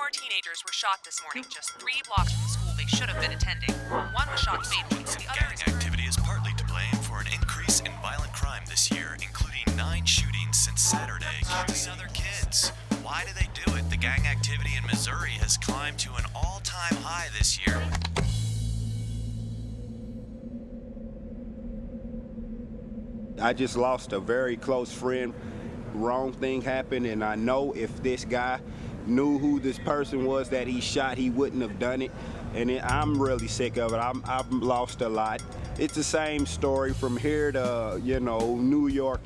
Four teenagers were shot this morning, just 3 blocks from the school they should have been attending. One was shot fatally, and the other Gang activity is partly to blame for an increase in violent crime this year, including 9 shootings since Saturday. Kids and other kids. Why do they do it? The gang activity in Missouri has climbed to an all-time high this year. I just lost a very close friend. Wrong thing happened, and I know if this guy knew who this person was that he shot, he wouldn't have done it. And I'm really sick of it. I've lost a lot. It's the same story from here to, New York,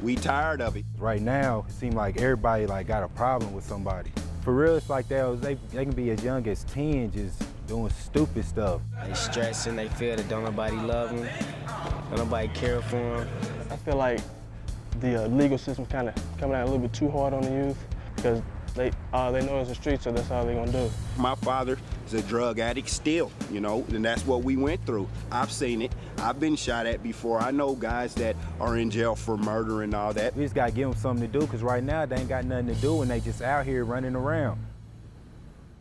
We tired of it. Right now, it seems like everybody got a problem with somebody. For real, it's like that. They can be as young as 10, just doing stupid stuff. They stressing, they feel that don't nobody love them, don't nobody care for them. I feel like the legal system's kind of coming out a little bit too hard on the youth because they know it's the streets, so that's all they're gonna do. My father is a drug addict still, and that's what we went through. I've seen it. I've been shot at before. I know guys that are in jail for murder and all that. We just gotta give them something to do, because right now they ain't got nothing to do and they just out here running around.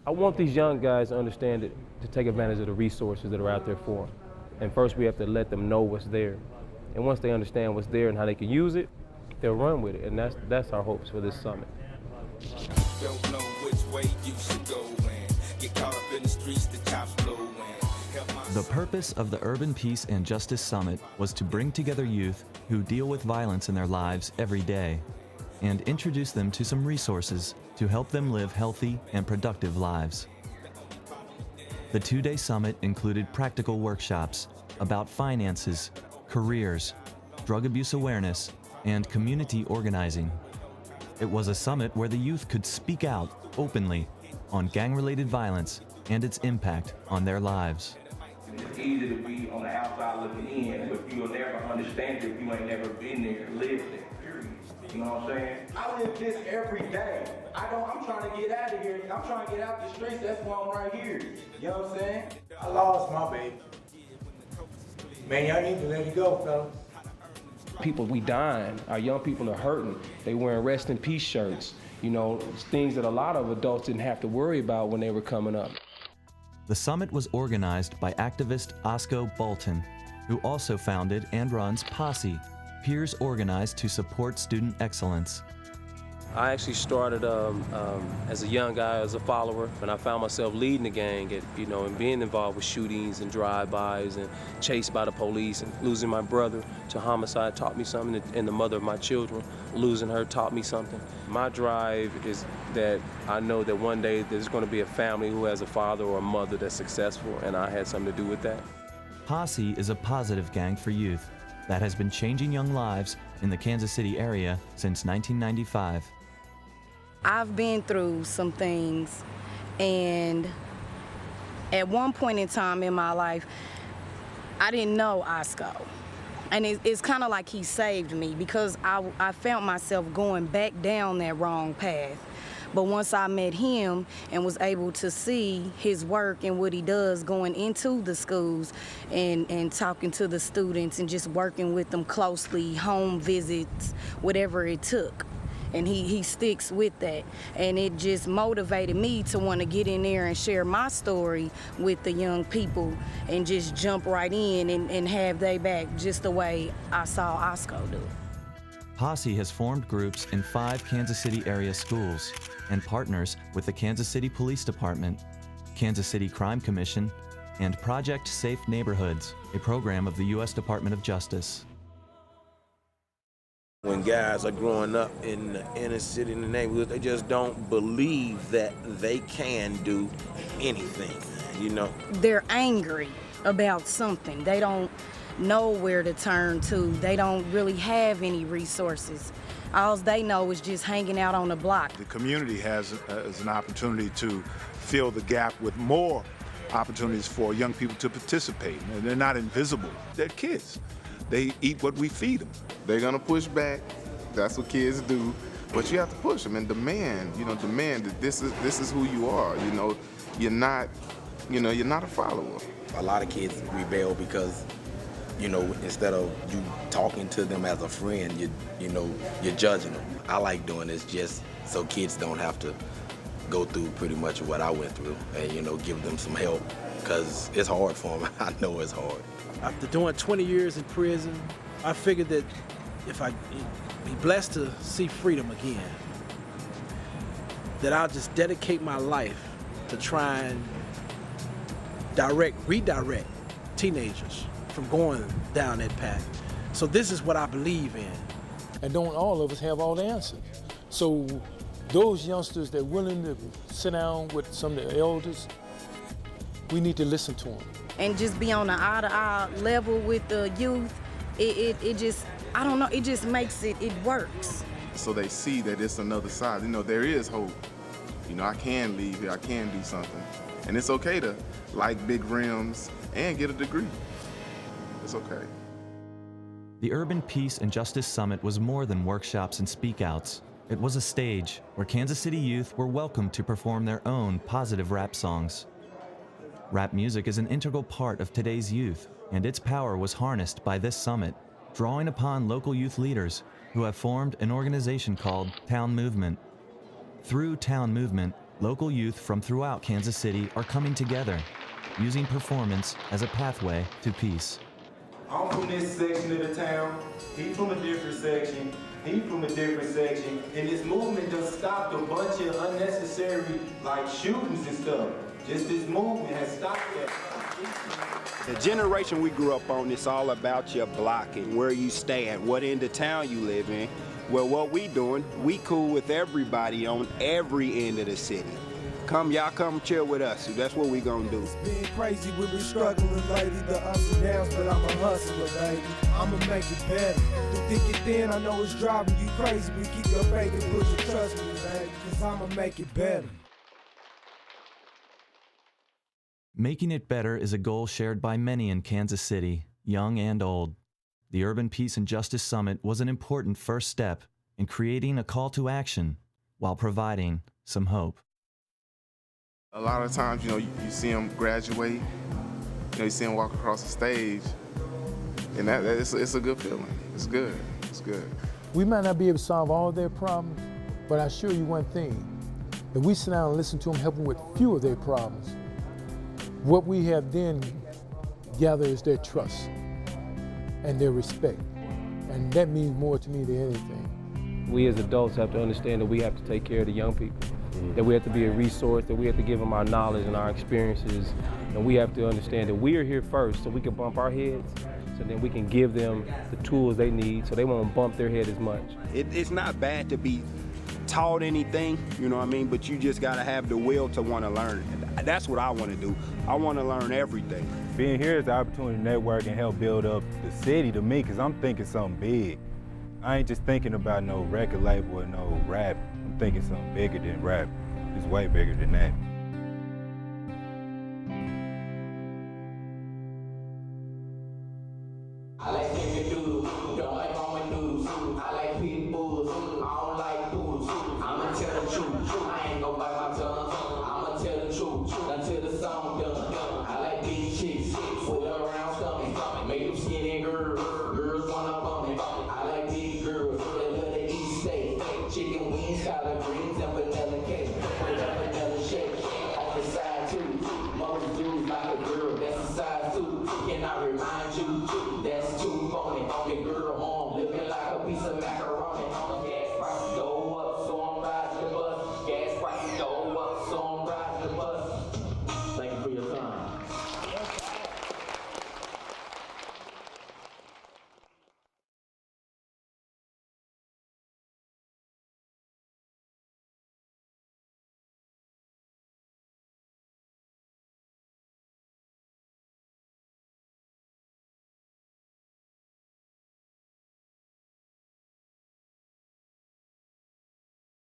I want these young guys to understand it, to take advantage of the resources that are out there for them. And first we have to let them know what's there. And once they understand what's there and how they can use it, they'll run with it. And that's our hopes for this summit. Don't know which way you should go and get caught up in the streets, the chops blow and The purpose of the Urban Peace and Justice Summit was to bring together youth who deal with violence in their lives every day and introduce them to some resources to help them live healthy and productive lives. The 2-day summit included practical workshops about finances, careers, drug abuse awareness, and community organizing. It was a summit where the youth could speak out openly on gang-related violence and its impact on their lives. It's easy to be on the outside looking in, but you'll never understand it if you ain't never been there and lived there, period. You know what I'm saying? I live this every day. I'm trying to get out of here. I'm trying to get out the streets. That's why I'm right here. You know what I'm saying? I lost my baby. Man, y'all need to let it go, fellas. People, we dying. Our young people are hurting. They wearing rest in peace shirts. Things that a lot of adults didn't have to worry about when they were coming up. The summit was organized by activist Osco Bolton, who also founded and runs P.O.S.E, peers organized to support student excellence. I actually started as a young guy, as a follower, and I found myself leading the gang, and being involved with shootings and drive-bys and chased by the police, and losing my brother to homicide taught me something, and the mother of my children, losing her, taught me something. My drive is that I know that one day there's going to be a family who has a father or a mother that's successful, and I had something to do with that. P.O.S.E is a positive gang for youth that has been changing young lives in the Kansas City area since 1995. I've been through some things, and at one point in time in my life, I didn't know Osco. And it's kind of like he saved me, because I found myself going back down that wrong path. But once I met him and was able to see his work and what he does going into the schools and talking to the students and just working with them closely, home visits, whatever it took. And he sticks with that. And it just motivated me to want to get in there and share my story with the young people and just jump right in and have they back just the way I saw Osco do. P.O.S.E has formed groups in 5 Kansas City area schools and partners with the Kansas City Police Department, Kansas City Crime Commission, and Project Safe Neighborhoods, a program of the U.S. Department of Justice. When guys are growing up in the inner city, in the neighborhood, they just don't believe that they can do anything, They're angry about something. They don't know where to turn to. They don't really have any resources. All they know is just hanging out on the block. The community has an opportunity to fill the gap with more opportunities for young people to participate. And they're not invisible. They're kids. They eat what we feed them. They're gonna push back. That's what kids do. But you have to push them and demand that this is who you are. You're not a follower. A lot of kids rebel because, instead of you talking to them as a friend, you're judging them. I like doing this just so kids don't have to go through pretty much what I went through and, you know, give them some help because it's hard for them. I know it's hard. After doing 20 years in prison, I figured that if I be blessed to see freedom again, that I'll just dedicate my life to try and redirect teenagers from going down that path. So this is what I believe in. And don't all of us have all the answers. So those youngsters that are willing to sit down with some of the elders, we need to listen to them. And just be on the eye-to-eye level with the youth, it just, I don't know, it just makes it works. So they see that it's another side. You know, there is hope. You know, I can leave here, I can do something. And it's okay to like big rims and get a degree. It's okay. The Urban Peace and Justice Summit was more than workshops and speakouts. It was a stage where Kansas City youth were welcomed to perform their own positive rap songs. Rap music is an integral part of today's youth, and its power was harnessed by this summit, drawing upon local youth leaders who have formed an organization called Town Movement. Through Town Movement, local youth from throughout Kansas City are coming together, using performance as a pathway to peace. I'm from this section of the town, he from a different section, he from a different section, and this movement just stopped a bunch of unnecessary shootings and stuff. Just this movement has stopped that. The generation we grew up on, it's all about your block and where you stand, what end of town you live in. Well, what we doing, we cool with everybody on every end of the city. Y'all come chill with us. That's what we gonna do. It's been crazy when we struggling lately, the ups and downs, but I'm a hustler, baby. I'ma make it better. Through thick and thin, I know it's driving you crazy, but keep your faith and put your trust in me, baby, cause I'ma make it better. Making it better is a goal shared by many in Kansas City, young and old. The Urban Peace and Justice Summit was an important first step in creating a call to action while providing some hope. A lot of times, you know, you see them graduate, you know, you see them walk across the stage, and it's a good feeling. It's good. It's good. We might not be able to solve all their problems, but I assure you one thing. If we sit down and listen to them, help them with few of their problems, what we have then gathered is their trust and their respect. And that means more to me than anything. We as adults have to understand that we have to take care of the young people. That we have to be a resource, that we have to give them our knowledge and our experiences, and we have to understand that we are here first so we can bump our heads, so then we can give them the tools they need so they won't bump their head as much. It's not bad to be taught anything, you know what I mean, but you just gotta have the will to wanna learn. And that's what I wanna do. I wanna learn everything. Being here is the opportunity to network and help build up the city to me, because I'm thinking something big. I ain't just thinking about no record label or no rap. I'm thinking something bigger than rap. It's way bigger than that.